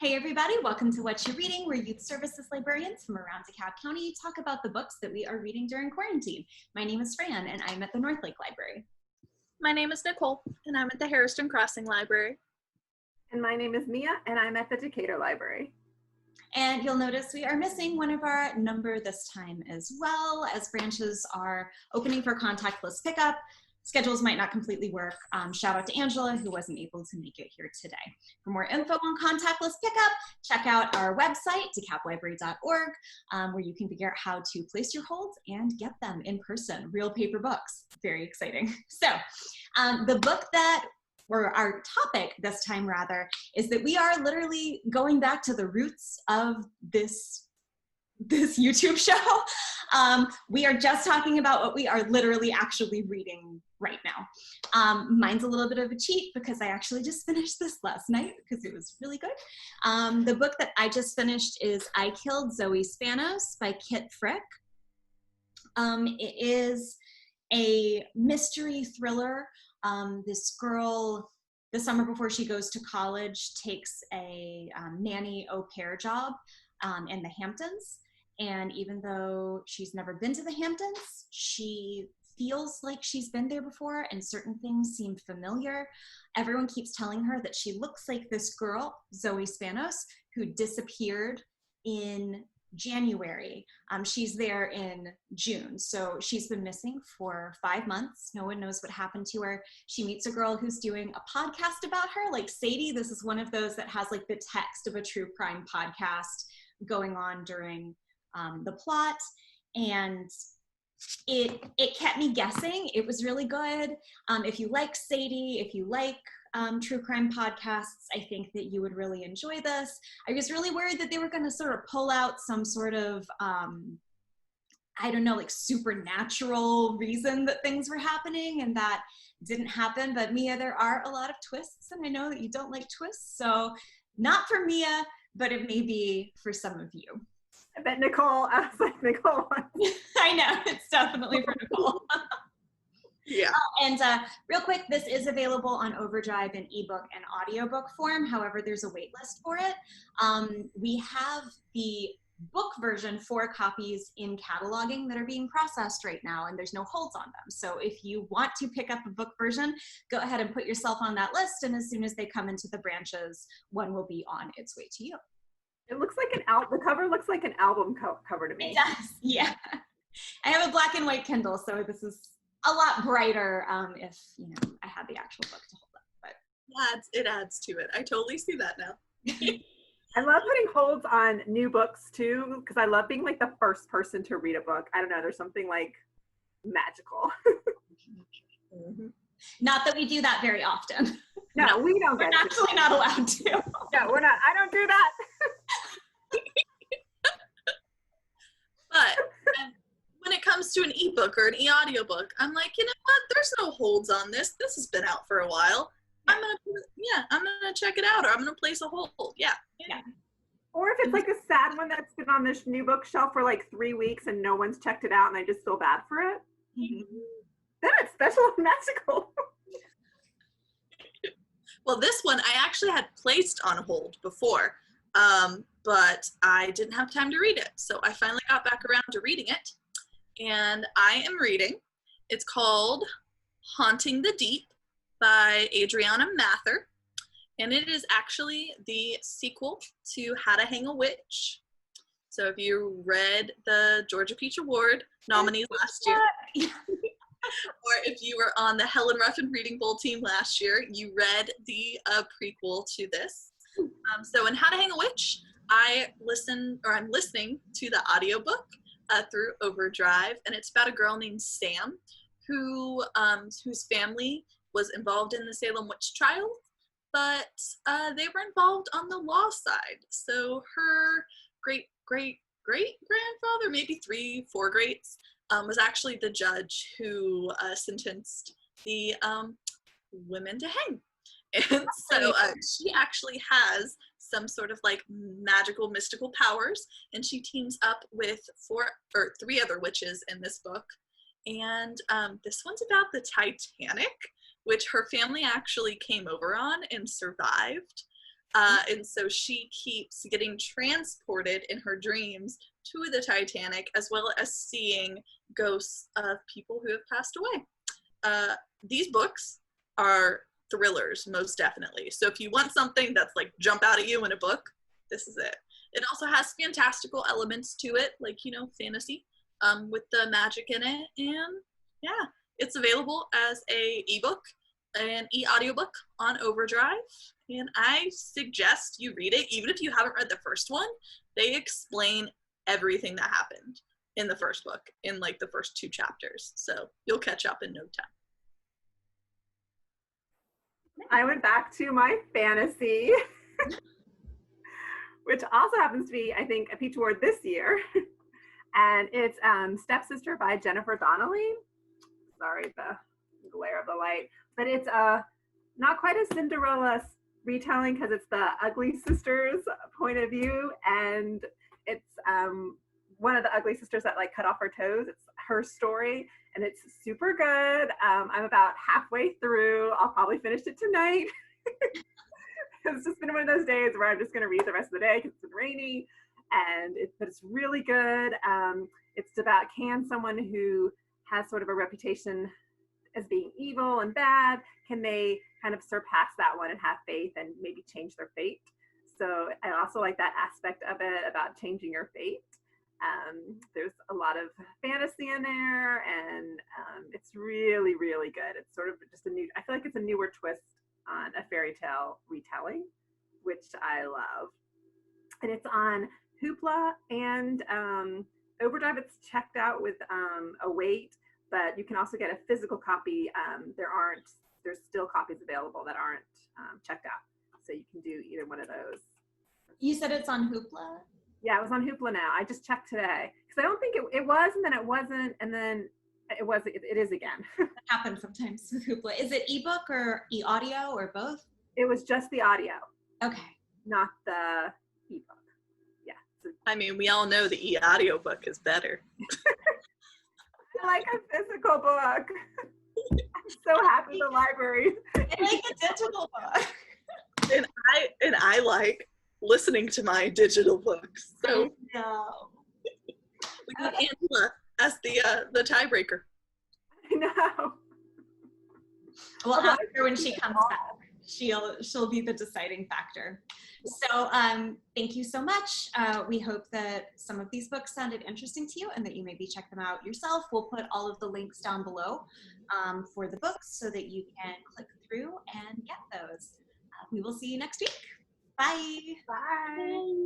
Hey everybody, welcome to What You're Reading. We're youth services librarians from around DeKalb County talk about the books that we are reading during quarantine. My name is Fran and I'm at the North Lake Library. My name is Nicole and I'm at the Harrison Crossing Library. And my name is Mia and I'm at the Decatur Library. And you'll notice we are missing one of our number this time as well, as branches are opening for contactless pickup. Schedules might not completely work. Shout out to Angela, who wasn't able to make it here today. For more info on contactless pickup, check out our website, dekalblibrary.org, where you can figure out how to place your holds and get them in person. Real paper books. Very exciting. So the book that, or our topic this time rather, is that we are literally going back to the roots of this YouTube show. We are just talking about what we are literally actually reading right now. Mine's a little bit of a cheat because I actually just finished this last night because it was really good. The book that I just finished is I Killed Zoe Spanos by Kit Frick. It is a mystery thriller. This girl, the summer before she goes to college, takes a nanny au pair job in the Hamptons. And even though she's never been to the Hamptons, she feels like she's been there before and certain things seem familiar. Everyone keeps telling her that she looks like this girl, Zoe Spanos, who disappeared in January. She's there in June. So she's been missing for 5 months. No one knows what happened to her. She meets a girl who's doing a podcast about her, like Sadie. This is one of those that has like the text of a true crime podcast going on during the plot, and it kept me guessing. It was really good. If you like Sadie, if you like true crime podcasts, I think that you would really enjoy this. I was really worried that they were going to sort of pull out some sort of I don't know, like supernatural reason that things were happening, and that didn't happen. But Mia, there are a lot of twists, and I know that you don't like twists, so not for Mia, but it may be for some of you. I bet Nicole, I was like, Nicole. I know, it's definitely for Nicole. Yeah. And real quick, this is available on Overdrive in ebook and audiobook form. However, there's a wait list for it. We have the book version 4 copies in cataloging that are being processed right now, and there's no holds on them. So if you want to pick up a book version, go ahead and put yourself on that list, and as soon as they come into the branches, one will be on its way to you. It looks like an album. The cover looks like an album cover to me. It does, yeah. I have a black and white Kindle, so this is a lot brighter if I had the actual book to hold up. But It adds to it. I totally see that now. I love putting holds on new books too, because I love being like the first person to read a book. I don't know, there's something like magical. Mm-hmm. Not that we do that very often. No, we don't get We're actually not allowed to. No, we're not. I don't do that. But when it comes to an ebook or an e-audiobook, I'm like, you know what? There's no holds on this. This has been out for a while. I'm gonna check it out, or I'm gonna place a hold. Yeah. Or if it's like a sad one that's been on this new bookshelf for like 3 weeks and no one's checked it out and I just feel bad for it, then it's special and magical. Well, this one I actually had placed on hold before, but I didn't have time to read it. So I finally got back around to reading it, and I am reading. It's called Haunting the Deep by Adriana Mather, and it is actually the sequel to How to Hang a Witch. So if you read the Georgia Peach Award nominees last year, or if you were on the Helen Ruffin Reading Bowl team last year, you read the prequel to this. So in How to Hang a Witch, I'm listening to the audiobook through Overdrive, and it's about a girl named Sam whose family was involved in the Salem witch trials, but they were involved on the law side. So her great-great-great-grandfather, maybe 3-4 greats, was actually the judge who sentenced the women to hang. And so she actually has some sort of like magical, mystical powers, and she teams up with 3 other witches in this book. And this one's about the Titanic, which her family actually came over on and survived. And so she keeps getting transported in her dreams to the Titanic, as well as seeing ghosts of people who have passed away. These books are thrillers, most definitely. So if you want something that's like jump out at you in a book, this is it. It also has fantastical elements to it, like, fantasy, with the magic in it. And yeah, it's available as a ebook, an e-audiobook on Overdrive. And I suggest you read it, even if you haven't read the first one. They explain everything that happened in the first book in like the first 2 chapters. So you'll catch up in no time. I went back to my fantasy, which also happens to be, I think, a Peach Award this year. And it's Stepsister by Jennifer Donnelly. Sorry, the glare of the light. But it's not quite a Cinderella retelling, because it's the ugly sisters' point of view. And it's one of the ugly sisters that like cut off her toes. It's her story, and it's super good. I'm about halfway through. I'll probably finish it tonight. It's just been one of those days where I'm just going to read the rest of the day because it's been rainy, but it's really good. It's about, can someone who has sort of a reputation as being evil and bad, can they kind of surpass that one and have faith and maybe change their fate? So I also like that aspect of it about changing your fate. There's a lot of fantasy in there, and it's really, really good. It's sort of just I feel like it's a newer twist on a fairy tale retelling, which I love. And it's on Hoopla and Overdrive. It's checked out with a wait, but you can also get a physical copy. There's still copies available that aren't checked out. So you can do either one of those. You said it's on Hoopla? Yeah, it was on Hoopla now. I just checked today because I don't think it was, and then it wasn't, and then it was. It is again. That happens sometimes with Hoopla. Is it ebook or e-audio or both? It was just the audio. Okay. Not the ebook. Yeah. So, I mean, we all know the e-audio book is better. I like a physical book. I'm so happy the library. I like a digital book. And I like listening to my digital books. So No. we got Angela as the tiebreaker. I know. Well, after when she comes back, she'll be the deciding factor. So thank you so much. We hope that some of these books sounded interesting to you and that you maybe check them out yourself. We'll put all of the links down below for the books so that you can click through and get those. We will see you next week. Bye. Bye.